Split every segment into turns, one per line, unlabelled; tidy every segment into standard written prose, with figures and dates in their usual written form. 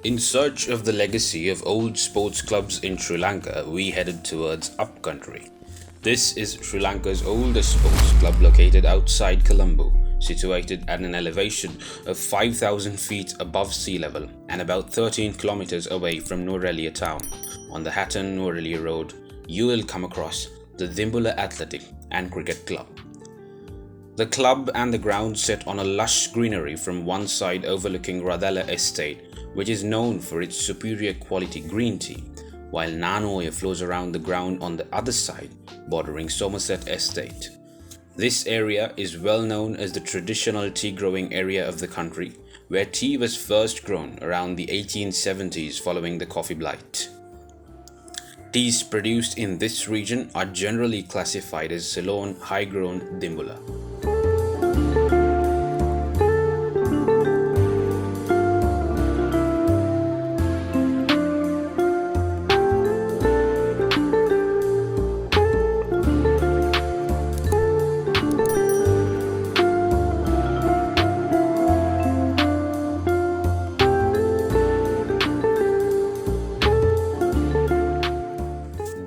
In search of the legacy of old sports clubs in Sri Lanka, we headed towards upcountry. This is Sri Lanka's oldest sports club located outside Colombo, situated at an elevation of 5,000 feet above sea level and about 13 kilometers away from Nuwara Eliya town. On the Nuwara Eliya road, you will come across the Dimbula Athletic and Cricket Club. The club and the ground sit on a lush greenery from one side overlooking Radella Estate, which is known for its superior quality green tea, while Nanoya flows around the ground on the other side, bordering Somerset Estate. This area is well known as the traditional tea growing area of the country, where tea was first grown around the 1870s following the coffee blight. Teas produced in this region are generally classified as Ceylon high-grown Dimbula.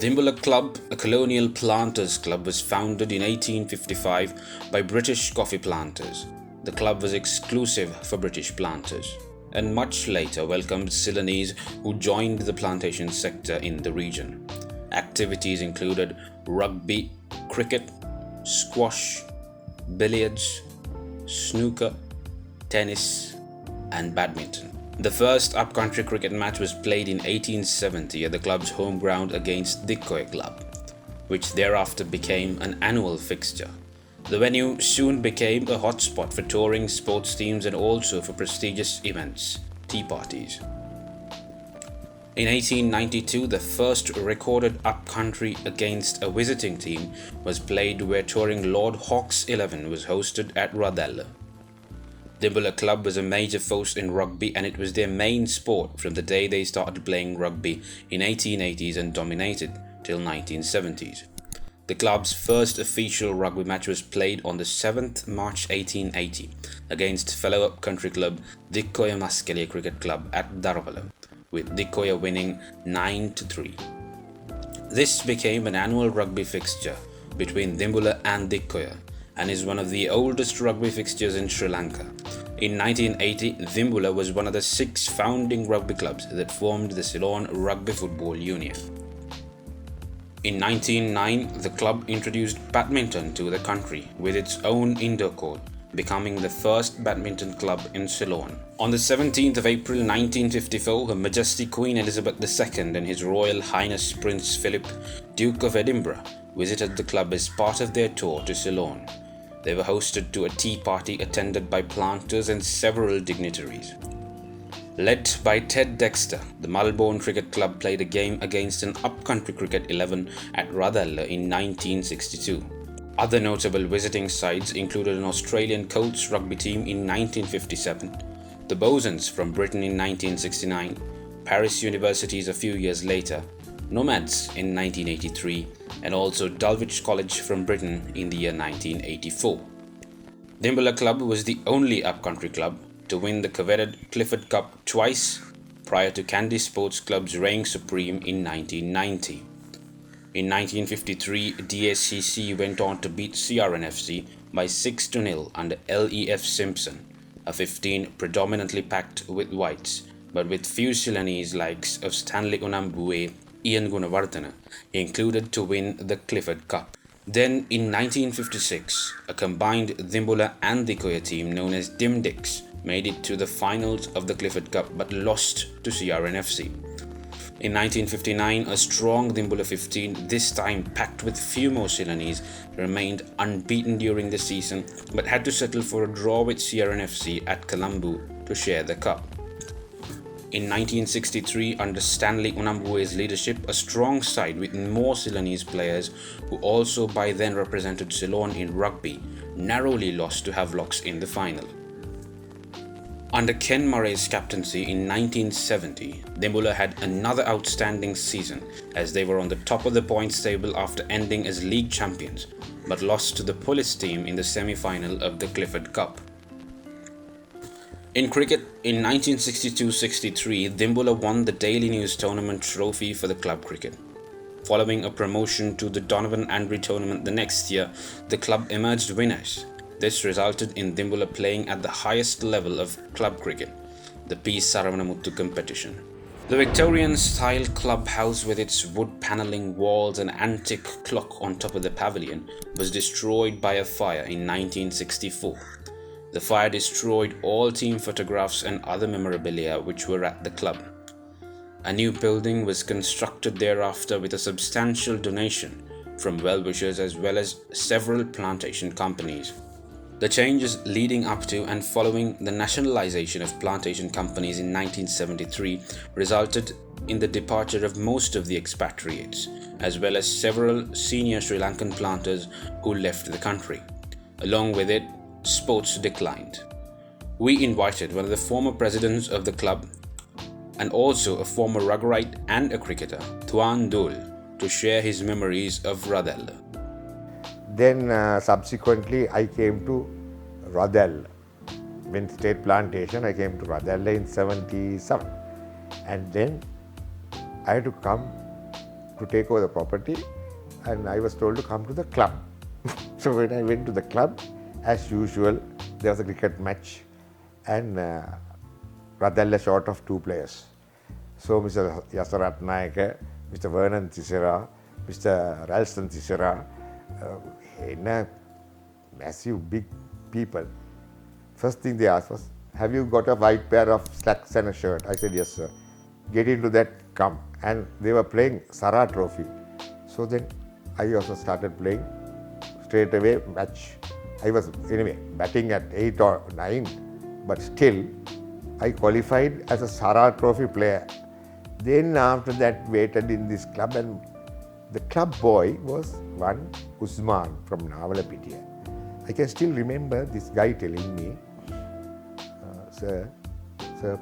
Dimbula Club, a colonial planters club, was founded in 1855 by British coffee planters. The club was exclusive for British planters and much later welcomed Ceylonese who joined the plantation sector in the region. Activities included rugby, cricket, squash, billiards, snooker, tennis, and badminton. The first upcountry cricket match was played in 1870 at the club's home ground against Dimbula Club, which thereafter became an annual fixture. The venue soon became a hotspot for touring sports teams and also for prestigious events, tea parties. In 1892, the first recorded upcountry against a visiting team was played where touring Lord Hawke's 11 was hosted at Radella. Dimbula Club was a major force in rugby and it was their main sport from the day they started playing rugby in 1880s and dominated till 1970s. The club's first official rugby match was played on the 7th March 1880 against fellow upcountry club Dimbula Maskelia Cricket Club at Darvala, with Dimbula winning 9-3. This became an annual rugby fixture between Dimbula and Dimbula and is one of the oldest rugby fixtures in Sri Lanka. In 1980, Dimbula was one of the 6 founding rugby clubs that formed the Ceylon Rugby Football Union. In 1909, the club introduced badminton to the country with its own indoor court, becoming the first badminton club in Ceylon. On the 17th of April 1954, Her Majesty Queen Elizabeth II and His Royal Highness Prince Philip, Duke of Edinburgh, visited the club as part of their tour to Ceylon. They were hosted to a tea party attended by planters and several dignitaries. Led by Ted Dexter, the Melbourne Cricket Club played a game against an upcountry cricket 11 at Radella in 1962. Other notable visiting sides included an Australian Colts rugby team in 1957, the Bosons from Britain in 1969, Paris Universities a few years later, Nomads in 1983, and also Dulwich College from Britain in the year 1984. Dimbula Club was the only upcountry club to win the coveted Clifford Cup twice prior to Kandy Sports Club's reigning supreme in 1990. In 1953, DSCC went on to beat CRNFC by 6-0 under LEF Simpson, a 15 predominantly packed with whites, but with few Ceylonese likes of Stanley Unambue, Ian Gunawardena, included to win the Clifford Cup. Then in 1956, a combined Dimbula and Dimbula team known as Dimdix made it to the finals of the Clifford Cup but lost to CRNFC. In 1959, a strong Dimbula 15, this time packed with few more Ceylonese, remained unbeaten during the season but had to settle for a draw with CRNFC at Colombo to share the cup. In 1963, under Stanley Unambue's leadership, a strong side with more Ceylonese players who also by then represented Ceylon in rugby narrowly lost to Havelocks in the final. Under Ken Murray's captaincy in 1970, Dimbula had another outstanding season as they were on the top of the points table after ending as league champions, but lost to the Police team in the semi-final of the Clifford Cup. In cricket, in 1962-63, Dimbula won the Daily News Tournament trophy for the club cricket. Following a promotion to the Donovan Andrew tournament the next year, the club emerged winners. This resulted in Dimbula playing at the highest level of club cricket, the P. Saravanamuttu competition. The Victorian-style clubhouse with its wood panelling walls and antique clock on top of the pavilion was destroyed by a fire in 1964. The fire destroyed all team photographs and other memorabilia which were at the club. A new building was constructed thereafter with a substantial donation from well-wishers as well as several plantation companies. The changes leading up to and following the nationalization of plantation companies in 1973 resulted in the departure of most of the expatriates, as well as several senior Sri Lankan planters who left the country. Along with it, sports declined. We invited one of the former presidents of the club and also a former ruggerite and a cricketer, Tuan Dul, to share his memories of Radella.
Then subsequently I came to Radella. When State Plantation, I came to Radella in 77. And then I had to come to take over the property and I was told to come to the club. So when I went to the club, as usual, there was a cricket match and Radella short of 2 players. So Mr. Yasaratnayaka, Mr. Vernon Tisera, Mr. Ralston Tisera, massive big people. First thing they asked was, have you got a white pair of slacks and a shirt? I said, yes sir. Get into that, come. And they were playing Sara Trophy. So then I also started playing straight away match. I was anyway batting at 8 or 9, but still I qualified as a Sara Trophy player. Then after that waited in this club and the club boy was one Usman from Navalapitiya. I can still remember this guy telling me, sir,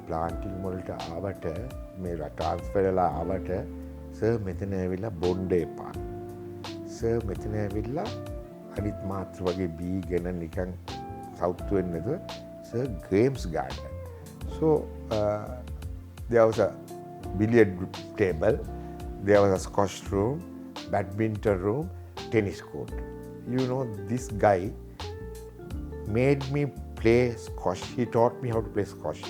planting molta avata, mera transfer la avata, sir, metana avilla bonde epa. Sir, metana avilla anith matra wage bee gena nikan south wenna nadu, sir, games garden. So there was a billiard table, there was a squash room, badminton room, tennis court. You know, this guy made me play squash. He taught me how to play squash.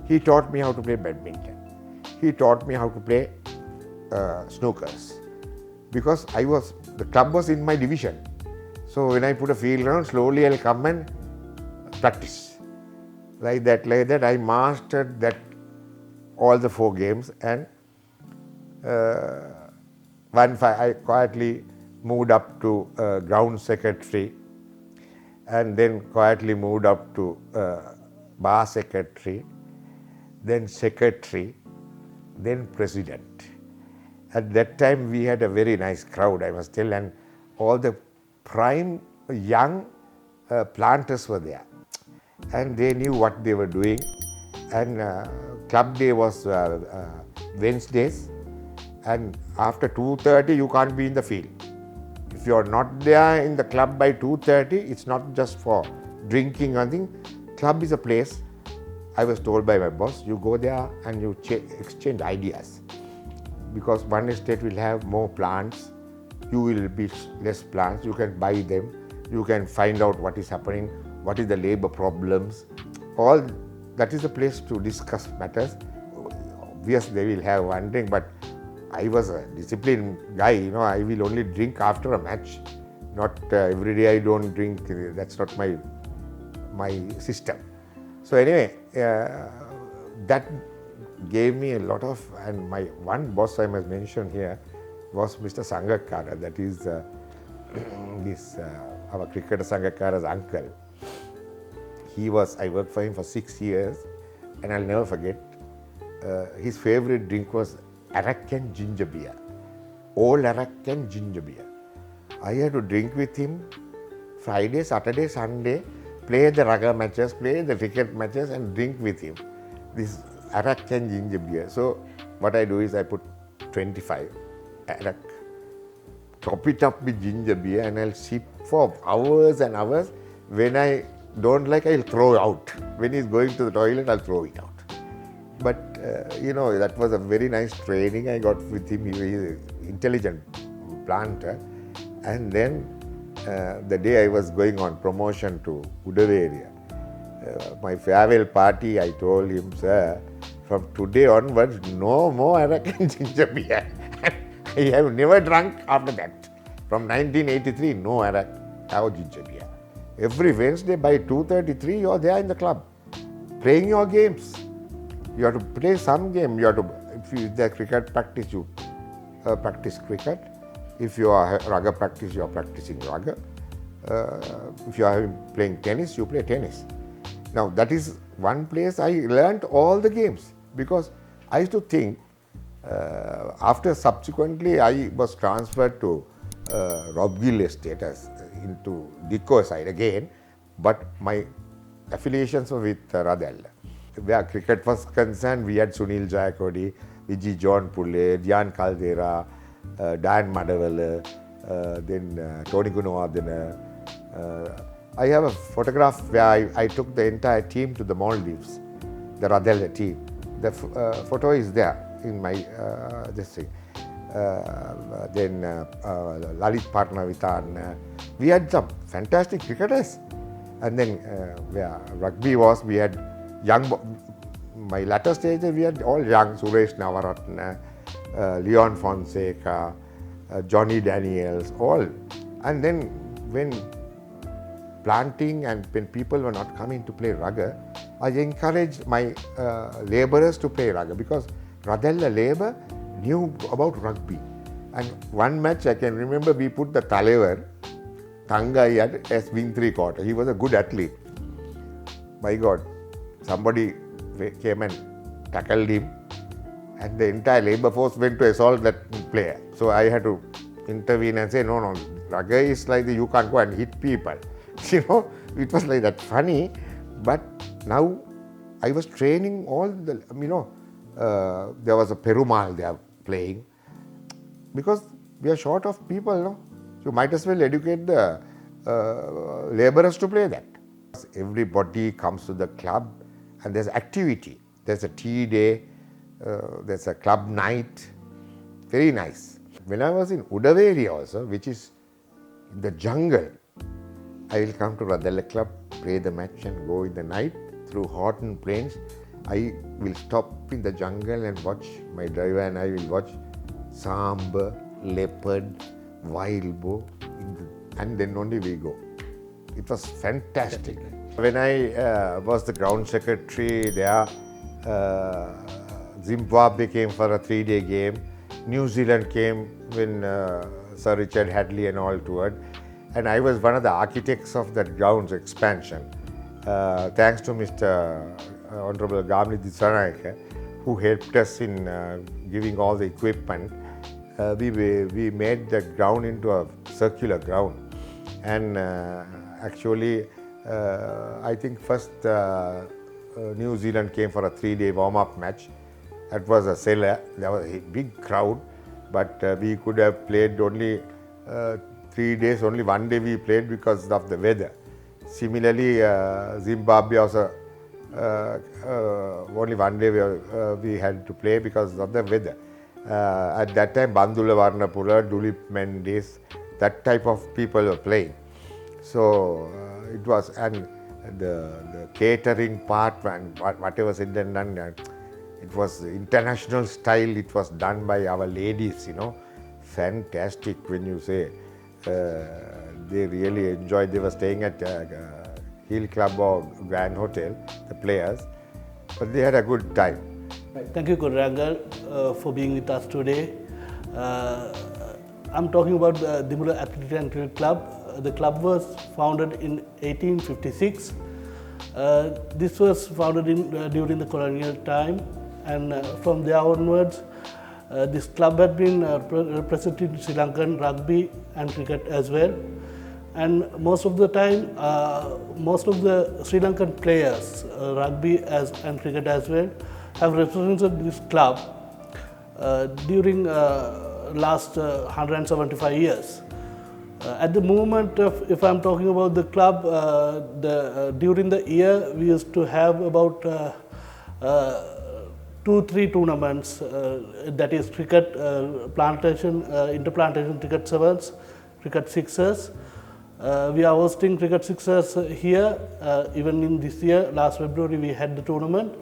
He taught me how to play badminton. He taught me how to play snookers. Because the club was in my division. So when I put a field round, slowly I'll come and practice. Like that, I mastered that all the 4 games and I quietly moved up to ground secretary and then quietly moved up to bar secretary, then secretary, then president. At that time we had a very nice crowd, I must tell, and all the prime young planters were there and they knew what they were doing. And club day was Wednesdays, and after 2:30 you can't be in the field. If you are not there in the club by 2:30, it's not just for drinking or anything. Club is a place, I was told by my boss, you go there and you exchange ideas. Because one estate will have more plants, you will be less plants, you can buy them, you can find out what is happening, what is the labor problems. All that is a place to discuss matters. Obviously they will have one drink, but I was a disciplined guy, you know, I will only drink after a match. Not every day I don't drink, that's not my system. So anyway, that gave me a lot of, and my one boss I must mention here was Mr. Sangakara, that is our cricketer Sangakara's uncle. I worked for him for 6 years and I'll never forget, his favorite drink was arak and ginger beer. All arak and ginger beer. I had to drink with him Friday, Saturday, Sunday, play the rugger matches, play the cricket matches and drink with him. This arak and ginger beer. So what I do is I put 25 arak, top it up with ginger beer and I'll sip for hours and hours. When I don't like, I'll throw out. When he's going to the toilet, I'll throw it out. But, that was a very nice training I got with him. He was an intelligent planter. And then the day I was going on promotion to Nuwara Eliya, my farewell party, I told him, sir, from today onwards, no more Arakan ginger beer. I have never drunk after that. From 1983, no Arak, have ginger beer. Every Wednesday by 2:33, you're there in the club, playing your games. You have to play some game. You have to, if you the cricket practice, you practice cricket. If you are rugger practice, you are practicing rugger. If you are playing tennis, you play tennis. Now that is one place I learnt all the games, because I used to think, after subsequently I was transferred to Robgill Estate into Dikko side again, but my affiliations were with Radella. Where cricket was concerned, we had Sunil Jayakodi, Vijay John Pulle, Dian Caldera, Dan Madawala, then Tony Gunawardena. I have a photograph where I took the entire team to the Maldives, the Radella team. The photo is there in my this thing. Then Lalit Parnavitan. We had some fantastic cricketers. And then where rugby was, we had my latter stage, we had all young, Suresh Navaratna, Leon Fonseca, Johnny Daniels, all. And then when planting and when people were not coming to play rugger, I encouraged my labourers to play rugger, because Radella labour knew about rugby. And one match I can remember, we put the Talevar, Tangai as wing three quarter. He was a good athlete. My God, somebody came and tackled him, and the entire labour force went to assault that player. So I had to intervene and say, no, rugger is like you can't go and hit people. It was like that funny. But now I was training all the, there was a Perumal there playing, because we are short of people, no? You might as well educate the labourers to play that. Everybody comes to the club and there's activity. There's a tea day, there's a club night, very nice. When I was in Nuwara Eliya also, which is in the jungle, I will come to Radella Club, play the match and go in the night through Horton Plains. I will stop in the jungle and watch, my driver and I will watch sambar, leopard, wild boar, and then only we go. It was fantastic. When I was the ground secretary there, Zimbabwe came for a 3-day game. New Zealand came when Sir Richard Hadley and all toured. And I was one of the architects of that ground's expansion. Thanks to Mr. Honorable Gamli Dissanayake, who helped us in giving all the equipment. We made the ground into a circular ground. And actually, I think first New Zealand came for a 3-day warm-up match. That was a cellar. There was a big crowd, but we could have played only 3 days. Only 1 day we played because of the weather. Similarly, Zimbabwe also only 1 day we had to play because of the weather. At that time, Bandula Varnapura, Dulip Mendes, that type of people were playing. So it was, and the catering part and whatever said and done, it was international style. It was done by our ladies, fantastic. When you say they really enjoyed, they were staying at Hill Club or Grand Hotel, the players, but they had a good time.
Thank you, Quadrangle, for being with us today. I'm talking about the Dimbula Athletic and Cricket Club. The club was founded in 1856. This was founded during the colonial time, and from there onwards, this club had been representing Sri Lankan rugby and cricket as well. And most of the time, most of the Sri Lankan players, rugby and cricket as well, have represented this club during last 175 years. At the moment, if I'm talking about the club, during the year we used to have about 2-3 tournaments, that is cricket, plantation, interplantation cricket sevens, cricket sixers. We are hosting cricket sixers here, even in this year, last February we had the tournament.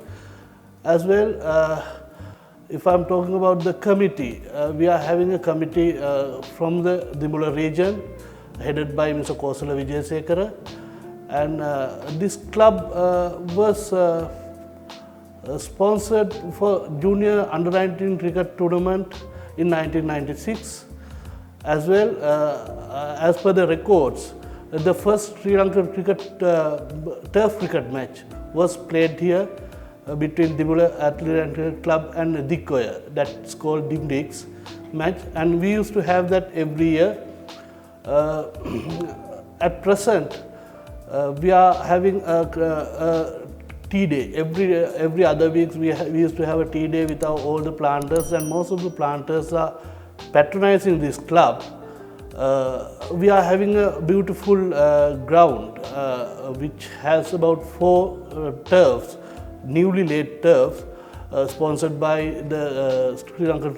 As well, if I'm talking about the committee, we are having a committee from the Dimbula region, headed by Mr. Kosala Vijayasekara. And this club was sponsored for junior under-19 cricket tournament in 1996. As well, as per the records, the first Sri Lankan cricket turf cricket match was played here between Dimbula Athletic Club and Dikkoya. That's called Dimdix match, and we used to have that every year. At present, we are having a tea day. Every other week we used to have a tea day with all the planters, and most of the planters are patronizing this club. We are having a beautiful ground which has about 4 turfs, newly laid turfs, sponsored by the Sri Lankan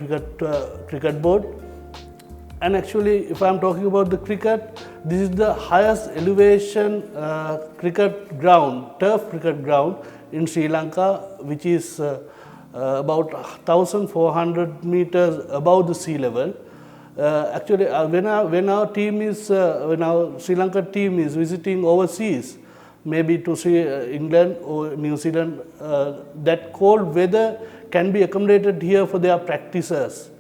Cricket Board. And actually, if I am talking about the cricket, this is the highest elevation cricket ground, turf cricket ground in Sri Lanka, which is about 1,400 meters above the sea level. Actually, when our Sri Lanka team is visiting overseas, maybe to see England or New Zealand, that cold weather can be accommodated here for their practices.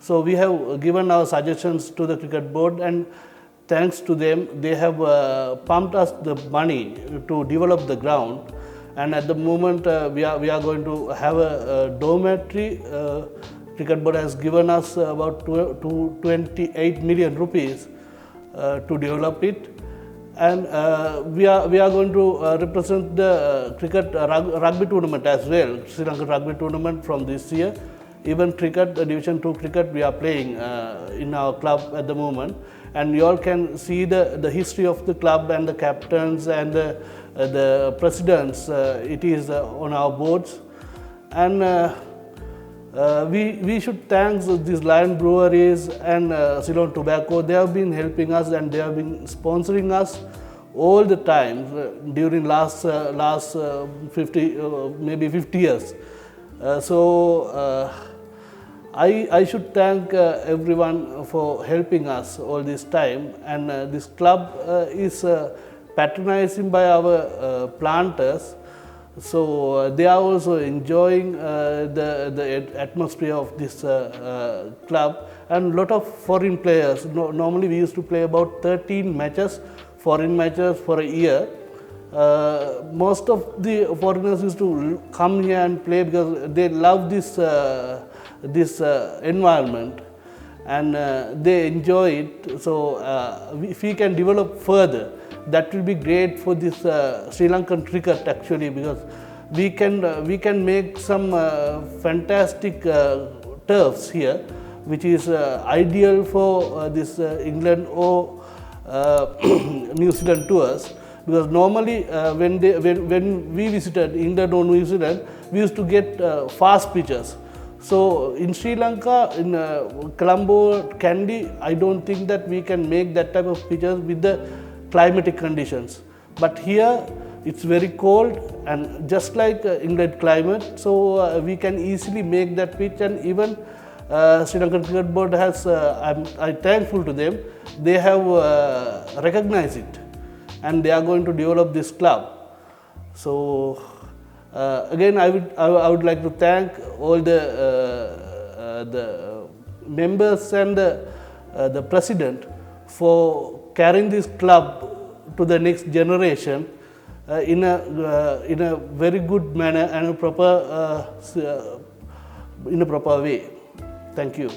So we have given our suggestions to the cricket board, and thanks to them, they have pumped us the money to develop the ground. And at the moment, we are going to have a dormitory. Cricket board has given us about 28 million rupees to develop it. And we are going to represent the cricket rugby tournament as well, Sri Lanka rugby tournament from this year. Even cricket, Division 2 cricket, we are playing in our club at the moment. And you all can see the history of the club and the captains and the presidents. It is on our boards. And we should thank these Lion Breweries and Ceylon Tobacco. They have been helping us, and they have been sponsoring us all the time during last 50 maybe 50 years. I should thank everyone for helping us all this time. And this club is patronized by our planters. So they are also enjoying the atmosphere of this club, and a lot of foreign players. Normally we used to play about 13 matches, foreign matches for a year. Most of the foreigners used to come here and play because they love this environment, and they enjoy it. So if we can develop further, that will be great for this Sri Lankan cricket actually, because we can make some fantastic turfs here, which is ideal for this England or New Zealand tours. Because normally when we visited England or New Zealand, we used to get fast pitches. So in Sri Lanka, in Colombo, Kandy, I don't think that we can make that type of pitches with the climatic conditions. But here it's very cold, and just like England climate, so we can easily make that pitch. And even Sri Lankan Cricket Board has, I'm thankful to them, they have recognized it, and they are going to develop this club. So again, I would like to thank all the members and the president for carrying this club to the next generation in a very good manner and in a proper way. Thank you.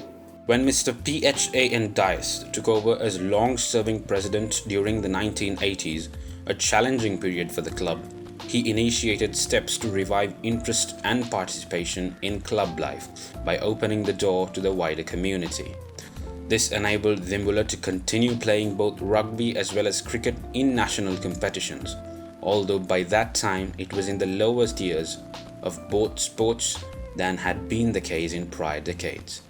When Mr. P.H.A.N. Dias took over as long-serving president during the 1980s, a challenging period for the club, he initiated steps to revive interest and participation in club life by opening the door to the wider community. This enabled Dimbula to continue playing both rugby as well as cricket in national competitions, although by that time it was in the lower tiers of both sports than had been the case in prior decades.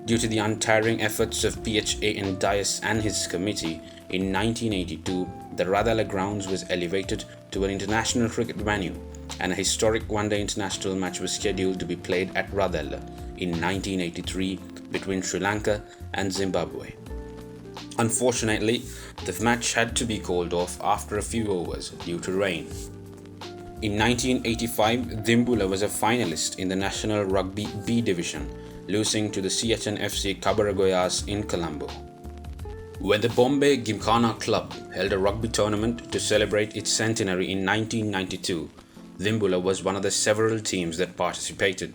Due to the untiring efforts of PHAN Dias and his committee, in 1982 the Radella grounds was elevated to an international cricket venue, and a historic one-day international match was scheduled to be played at Radella in 1983 between Sri Lanka and Zimbabwe. Unfortunately, the match had to be called off after a few overs due to rain. In 1985, Dimbula was a finalist in the National Rugby B Division, losing to the CHNFC Kabaragoyas in Colombo. When the Bombay Gymkhana Club held a rugby tournament to celebrate its centenary in 1992, Dimbula was one of the several teams that participated.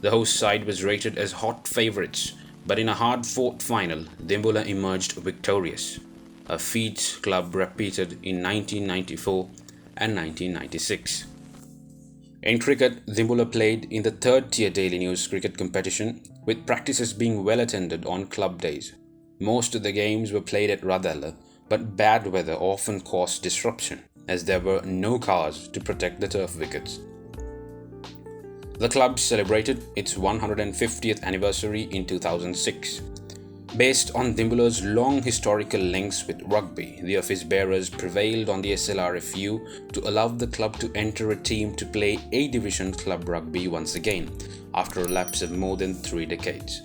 The host side was rated as hot favourites, but in a hard-fought final, Dimbula emerged victorious, a feat club repeated in 1994 and 1996. In cricket, Dimbula played in the third-tier Daily News cricket competition, with practices being well attended on club days. Most of the games were played at Radella, but bad weather often caused disruption, as there were no cars to protect the turf wickets. The club celebrated its 150th anniversary in 2006. Based on Dimbula's long historical links with rugby, the office bearers prevailed on the SLRFU to allow the club to enter a team to play A-Division club rugby once again, after a lapse of more than 3 decades.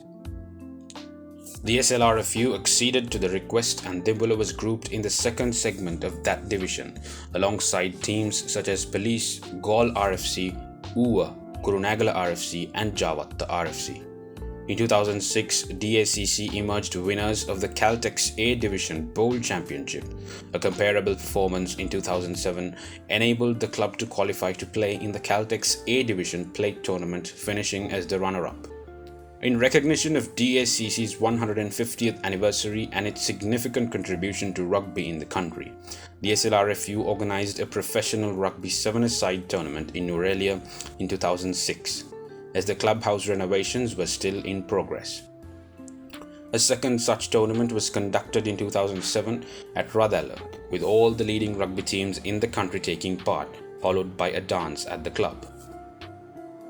The SLRFU acceded to the request, and Dimbula was grouped in the second segment of that division, alongside teams such as Police, Gaul RFC, Uwa, Kurunagala RFC and Javatta RFC. In 2006, DACC emerged winners of the Caltex A Division Bowl Championship. A comparable performance in 2007 enabled the club to qualify to play in the Caltex A Division Plate Tournament, finishing as the runner-up. In recognition of DACC's 150th anniversary and its significant contribution to rugby in the country, the SLRFU organized a professional rugby 7-a-side tournament in Nuwara Eliya in 2006, as the clubhouse renovations were still in progress. A second such tournament was conducted in 2007 at Radella, with all the leading rugby teams in the country taking part, followed by a dance at the club.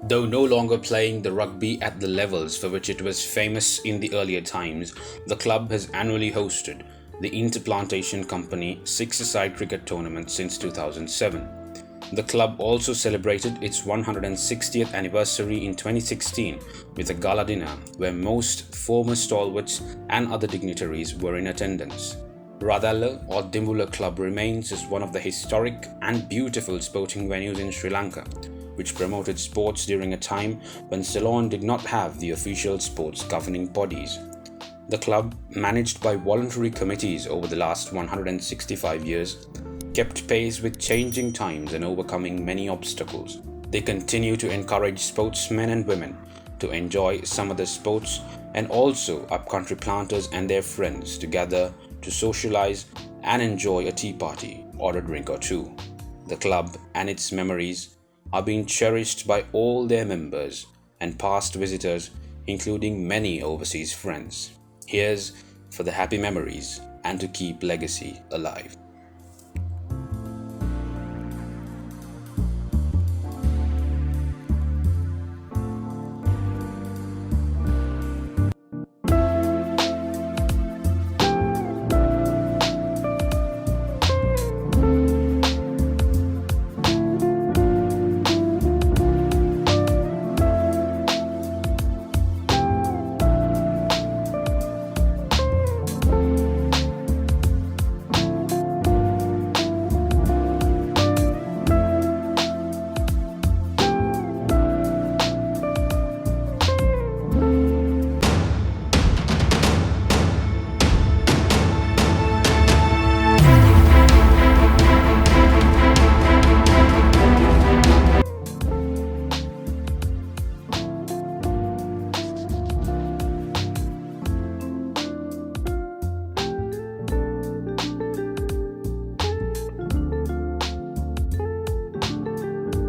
Though no longer playing the rugby at the levels for which it was famous in the earlier times, the club has annually hosted the Interplantation Company 6-a-side cricket tournament since 2007. The club also celebrated its 160th anniversary in 2016 with a gala dinner where most former stalwarts and other dignitaries were in attendance. Radella or Dimbula Club remains as one of the historic and beautiful sporting venues in Sri Lanka, which promoted sports during a time when Ceylon did not have the official sports governing bodies. The club, managed by voluntary committees over the last 165 years, kept pace with changing times and overcoming many obstacles. They continue to encourage sportsmen and women to enjoy some of the sports, and also upcountry planters and their friends to gather to socialize and enjoy a tea party or a drink or two. The club and its memories are being cherished by all their members and past visitors, including many overseas friends. Here's for the happy memories and to keep legacy alive.